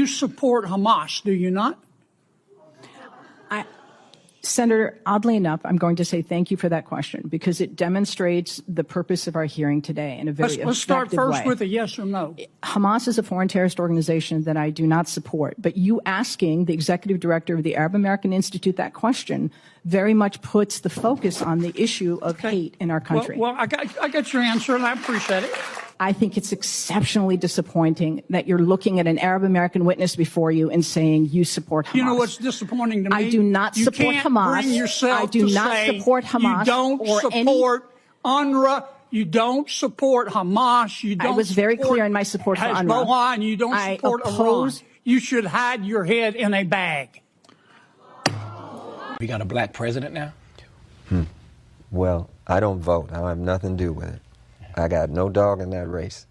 You support Hamas, do you not? Senator, oddly enough, I'm going to say thank you for that question because it demonstrates the purpose of our hearing today in a very Let's start first way. with a yes or no. Hamas is a foreign terrorist organization that I do not support. But you asking the executive director of the Arab American Institute that question very much puts the focus on the issue of hate in our country. Well, I got your answer, and I appreciate it. I think it's exceptionally disappointing that you're looking at an Arab American witness before you and saying you support Hamas. You know what's disappointing to me? I do not support Hamas. Bring yourself I do to not say support Hamas. You don't support UNRWA. You don't support Hamas. You don't. I was very clear in my support for UNRWA. Hezbollah, and you don't support Iran. You should hide your head in a bag. We got a black president now? Well, I don't vote. I have nothing to do with it. I got no dog in that race.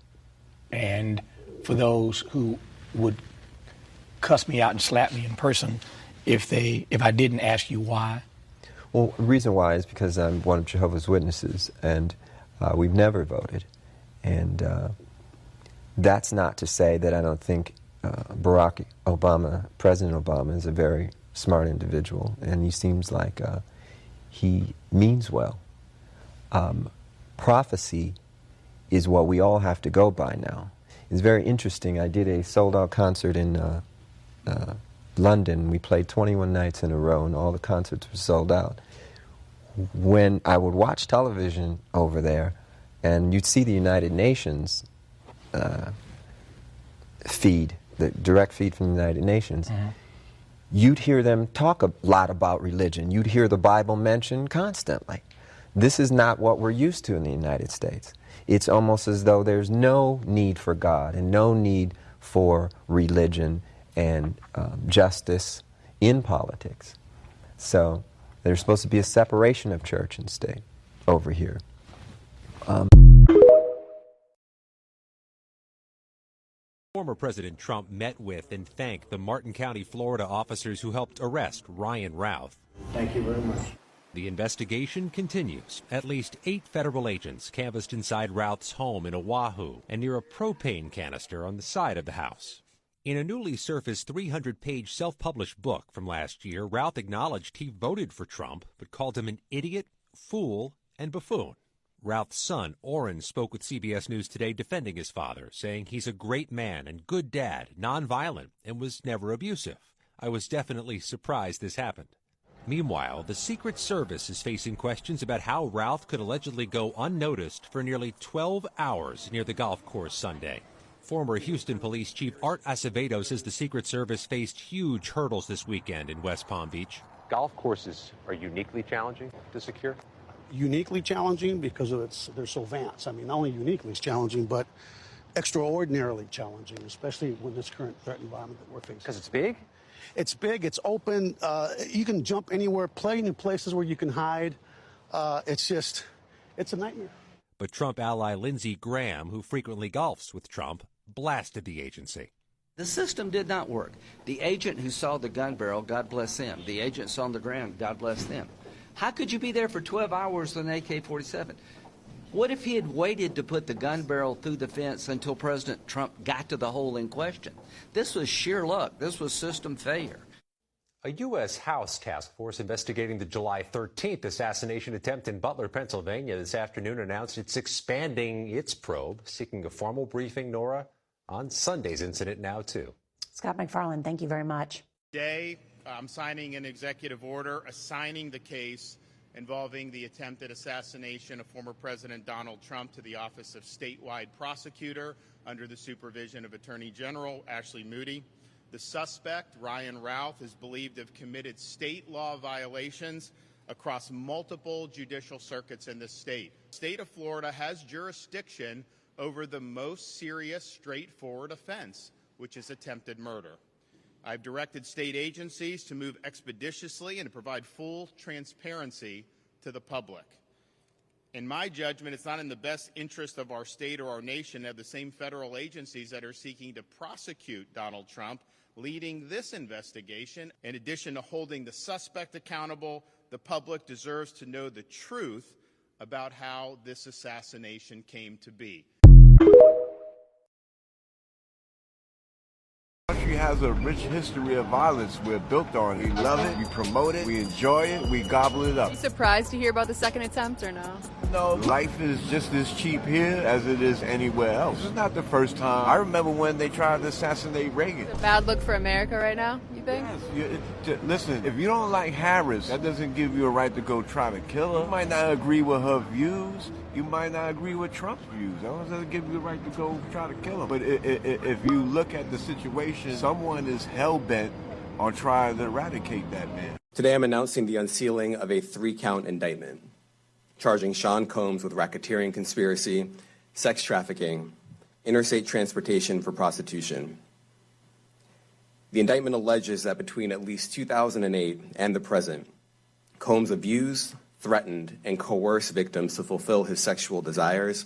And for those who would cuss me out and slap me in person if I didn't ask you why? Well, the reason why is because I'm one of Jehovah's Witnesses, and we've never voted. And that's not to say that I don't think Barack Obama, President Obama, is a very smart individual, and he seems like he means well. Prophecy is what we all have to go by now. It's very interesting. I did a sold-out concert in London. We played 21 nights in a row, and all the concerts were sold out. When I would watch television over there, and you'd see the United Nations feed, the direct feed from the United Nations, you'd hear them talk a lot about religion. You'd hear the Bible mentioned constantly. This is not what we're used to in the United States. It's almost as though there's no need for God and no need for religion and justice in politics. So there's supposed to be a separation of church and state over here. Former President Trump met with and thanked the Martin County, Florida officers who helped arrest Ryan Routh. Thank you very much. The investigation continues. At least 8 federal agents canvassed inside Routh's home in Oahu and near a propane canister on the side of the house. In a newly surfaced 300-page self-published book from last year, Routh acknowledged he voted for Trump, but called him an idiot, fool, and buffoon. Routh's son, Orrin, spoke with CBS News Today defending his father, saying he's a great man and good dad, nonviolent, and was never abusive. I was definitely surprised this happened. Meanwhile, the Secret Service is facing questions about how Routh could allegedly go unnoticed for nearly 12 hours near the golf course Sunday. Former Houston Police Chief Art Acevedo says the Secret Service faced huge hurdles this weekend in West Palm Beach. Golf courses are uniquely challenging to secure? Uniquely challenging because they're so vast. I mean, not only uniquely challenging, but extraordinarily challenging, especially with this current threat environment that we're facing. Because it's big? It's big, it's open, you can jump anywhere, plenty of places where you can hide. It's a nightmare. But Trump ally Lindsey Graham, who frequently golfs with Trump, blasted the agency. The system did not work. The agent who saw the gun barrel, God bless them. The agents on the ground, God bless them. How could you be there for 12 hours with an AK-47? What if he had waited to put the gun barrel through the fence until President Trump got to the hole in question? This was sheer luck. This was system failure. A U.S. House task force investigating the July 13th assassination attempt in Butler, Pennsylvania this afternoon announced it's expanding its probe, seeking a formal briefing, Nora, on Sunday's incident now, too. Scott McFarland, thank you very much. Today, I'm signing an executive order assigning the case involving the attempted assassination of former President Donald Trump to the Office of Statewide Prosecutor under the supervision of Attorney General Ashley Moody. The suspect, Ryan Routh, is believed to have committed state law violations across multiple judicial circuits in the state. The state of Florida has jurisdiction over the most serious, straightforward offense, which is attempted murder. I've directed state agencies to move expeditiously and to provide full transparency to the public. In my judgment, it's not in the best interest of our state or our nation to have the same federal agencies that are seeking to prosecute Donald Trump leading this investigation. In addition to holding the suspect accountable, the public deserves to know the truth about how this assassination came to be. Country has a rich history of violence we're built on. We love it, we promote it, we enjoy it, we gobble it up. Are you surprised to hear about the second attempt or no? No, life is just as cheap here as it is anywhere else. It's not the first time. I remember when they tried to assassinate Reagan. It's a bad look for America right now, you think? Yes. Listen, if you don't like Harris, that doesn't give you a right to go try to kill her. You might not agree with her views. You might not agree with Trump's views. That doesn't give you the right to go try to kill him. But if you look at the situation, someone is hell-bent on trying to eradicate that man. Today I'm announcing the unsealing of a 3-count indictment, charging Sean Combs with racketeering conspiracy, sex trafficking, interstate transportation for prostitution. The indictment alleges that between at least 2008 and the present, Combs abused, threatened, and coerced victims to fulfill his sexual desires,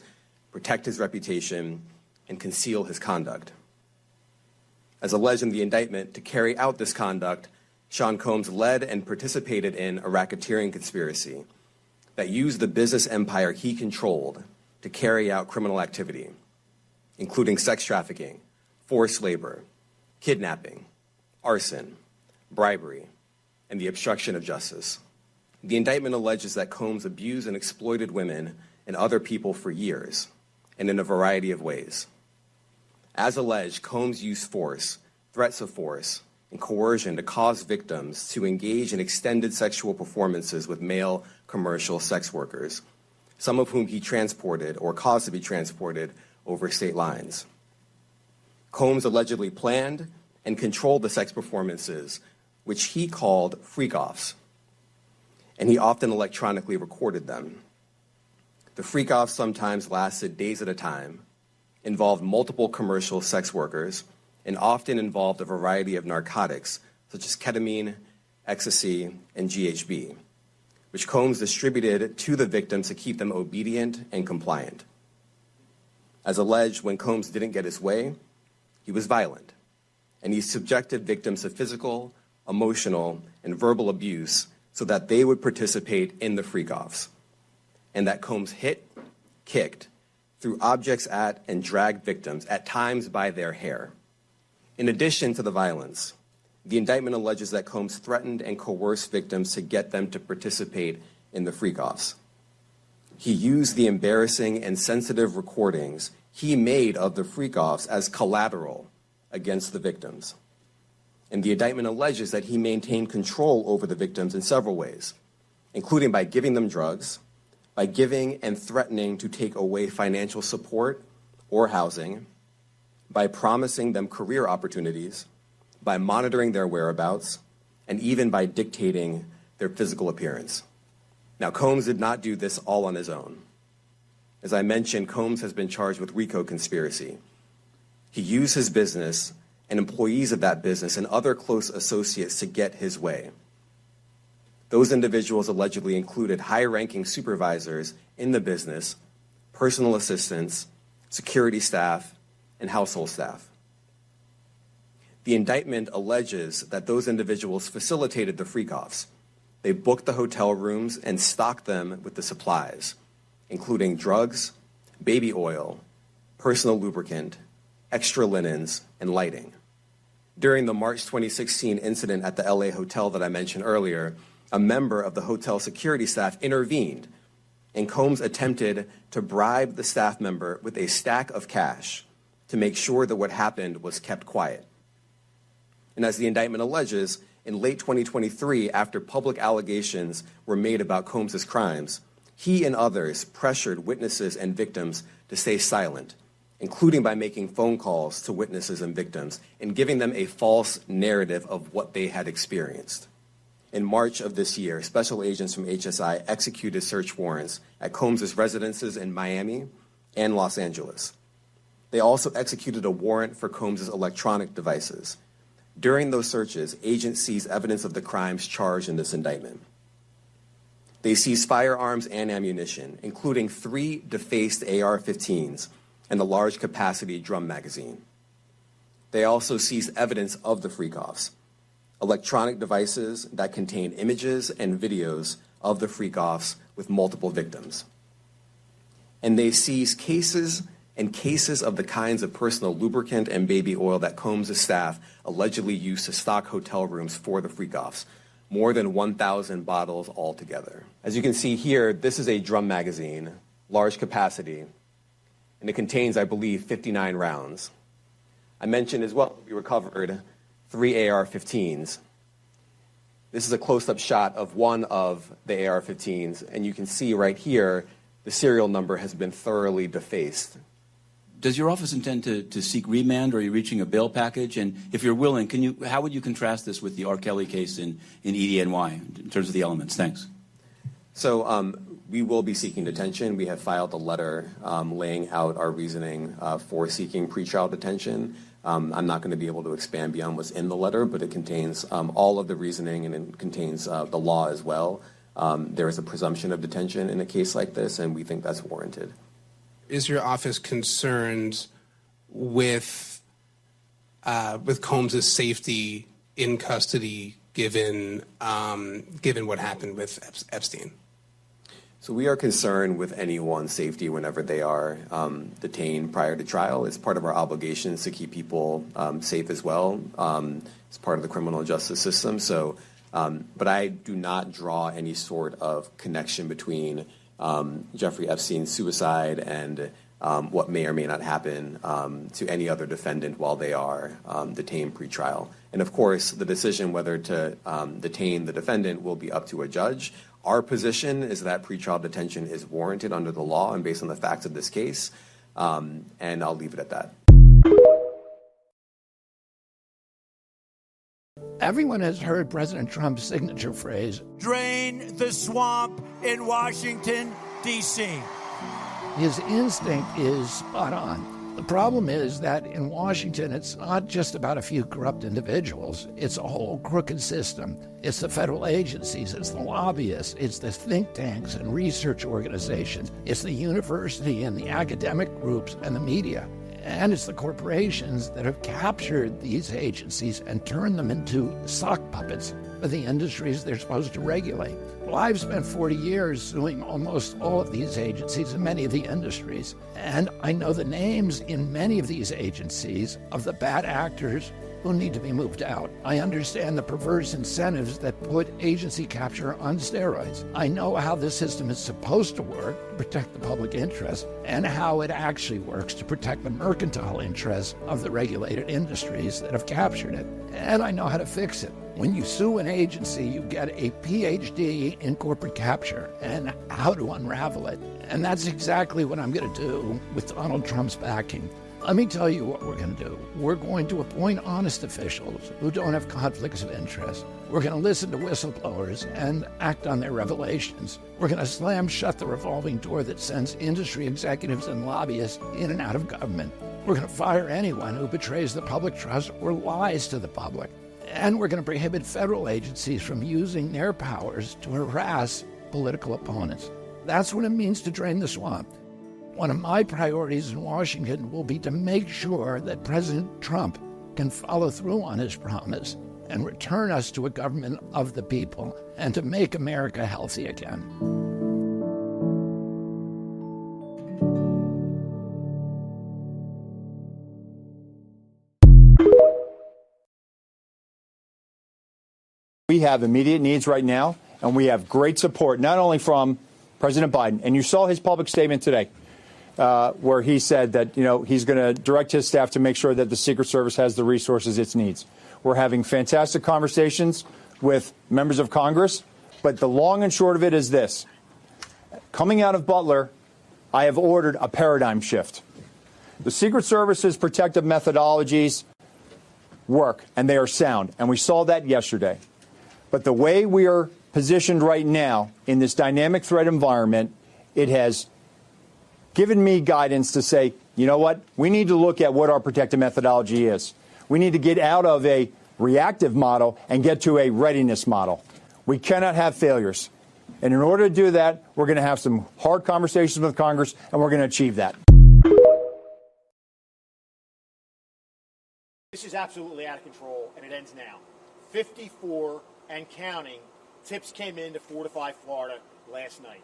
protect his reputation, and conceal his conduct. As alleged in the indictment, to carry out this conduct, Sean Combs led and participated in a racketeering conspiracy that used the business empire he controlled to carry out criminal activity, including sex trafficking, forced labor, kidnapping, arson, bribery, and the obstruction of justice. The indictment alleges that Combs abused and exploited women and other people for years, and in a variety of ways. As alleged, Combs used force, threats of force, and coercion to cause victims to engage in extended sexual performances with male commercial sex workers, some of whom he transported or caused to be transported over state lines. Combs allegedly planned and controlled the sex performances, which he called freak-offs, and he often electronically recorded them. The freak-offs sometimes lasted days at a time, involved multiple commercial sex workers, and often involved a variety of narcotics, such as ketamine, ecstasy, and GHB, which Combs distributed to the victims to keep them obedient and compliant. As alleged, when Combs didn't get his way, he was violent, and he subjected victims to physical, emotional, and verbal abuse so that they would participate in the freak-offs, and that Combs hit, kicked, threw objects at, and dragged victims, at times by their hair. In addition to the violence, the indictment alleges that Combs threatened and coerced victims to get them to participate in the freak-offs. He used the embarrassing and sensitive recordings he made of the freak-offs as collateral against the victims. And the indictment alleges that he maintained control over the victims in several ways, including by giving them drugs, by giving and threatening to take away financial support or housing, by promising them career opportunities, by monitoring their whereabouts, and even by dictating their physical appearance. Now, Combs did not do this all on his own. As I mentioned, Combs has been charged with RICO conspiracy. He used his business and employees of that business and other close associates to get his way. Those individuals allegedly included high-ranking supervisors in the business, personal assistants, security staff, and household staff. The indictment alleges that those individuals facilitated the freak-offs. They booked the hotel rooms and stocked them with the supplies, including drugs, baby oil, personal lubricant, extra linens, and lighting. During the March 2016 incident at the LA hotel that I mentioned earlier, a member of the hotel security staff intervened, and Combs attempted to bribe the staff member with a stack of cash to make sure that what happened was kept quiet. And as the indictment alleges, in late 2023, after public allegations were made about Combs' crimes, he and others pressured witnesses and victims to stay silent, including by making phone calls to witnesses and victims and giving them a false narrative of what they had experienced. In March of this year, special agents from HSI executed search warrants at Combs' residences in Miami and Los Angeles. They also executed a warrant for Combs' electronic devices. During those searches, agents seized evidence of the crimes charged in this indictment. They seized firearms and ammunition, including 3 defaced AR-15s and a large-capacity drum magazine. They also seized evidence of the freak-offs, electronic devices that contain images and videos of the freak-offs with multiple victims. And they seized cases and cases of the kinds of personal lubricant and baby oil that Combs' staff allegedly used to stock hotel rooms for the freak-offs. More than 1,000 bottles altogether. As you can see here, this is a drum magazine, large capacity, and it contains, I believe, 59 rounds. I mentioned as well we recovered 3 AR-15s. This is a close-up shot of one of the AR-15s, and you can see right here the serial number has been thoroughly defaced. Does your office intend to seek remand, or are you reaching a bail package? And if you're willing, how would you contrast this with the R. Kelly case in EDNY in terms of the elements? Thanks. So we will be seeking detention. We have filed a letter laying out our reasoning for seeking pretrial detention. I'm not going to be able to expand beyond what's in the letter, but it contains all of the reasoning, and it contains the law as well. There is a presumption of detention in a case like this, and we think that's warranted. Is your office concerned with Combs' safety in custody, given what happened with Epstein? So we are concerned with anyone's safety whenever they are detained prior to trial. It's part of our obligations to keep people safe as well. It's part of the criminal justice system. So, but I do not draw any sort of connection between Jeffrey Epstein's suicide and what may or may not happen to any other defendant while they are detained pretrial. And of course, the decision whether to detain the defendant will be up to a judge. Our position is that pretrial detention is warranted under the law and based on the facts of this case, and I'll leave it at that. Everyone has heard President Trump's signature phrase, "Drain the swamp in Washington, D.C." His instinct is spot on. The problem is that in Washington, it's not just about a few corrupt individuals. It's a whole crooked system. It's the federal agencies, it's the lobbyists, it's the think tanks and research organizations, it's the university and the academic groups and the media. And it's the corporations that have captured these agencies and turned them into sock puppets of the industries they're supposed to regulate. Well, I've spent 40 years suing almost all of these agencies and many of the industries, and I know the names in many of these agencies of the bad actors who need to be moved out. I understand the perverse incentives that put agency capture on steroids. I know how this system is supposed to work to protect the public interest and how it actually works to protect the mercantile interests of the regulated industries that have captured it. And I know how to fix it. When you sue an agency, you get a PhD in corporate capture and how to unravel it. And that's exactly what I'm going to do with Donald Trump's backing. Let me tell you what we're going to do. We're going to appoint honest officials who don't have conflicts of interest. We're going to listen to whistleblowers and act on their revelations. We're going to slam shut the revolving door that sends industry executives and lobbyists in and out of government. We're going to fire anyone who betrays the public trust or lies to the public. And we're going to prohibit federal agencies from using their powers to harass political opponents. That's what it means to drain the swamp. One of my priorities in Washington will be to make sure that President Trump can follow through on his promise and return us to a government of the people and to make America healthy again. We have immediate needs right now, and we have great support, not only from President Biden, and you saw his public statement today, where he said that, he's going to direct his staff to make sure that the Secret Service has the resources it needs. We're having fantastic conversations with members of Congress, but the long and short of it is this. Coming out of Butler, I have ordered a paradigm shift. The Secret Service's protective methodologies work, and they are sound, and we saw that yesterday. But the way we are positioned right now in this dynamic threat environment, it has given me guidance to say, you know what, we need to look at what our protective methodology is. We need to get out of a reactive model and get to a readiness model. We cannot have failures. And in order to do that, we're going to have some hard conversations with Congress, and we're going to achieve that. This is absolutely out of control, and it ends now. 54 and counting tips came into fortified Florida last night,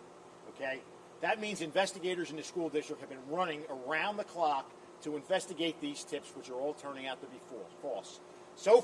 okay? That means investigators in the school district have been running around the clock to investigate these tips, which are all turning out to be false. So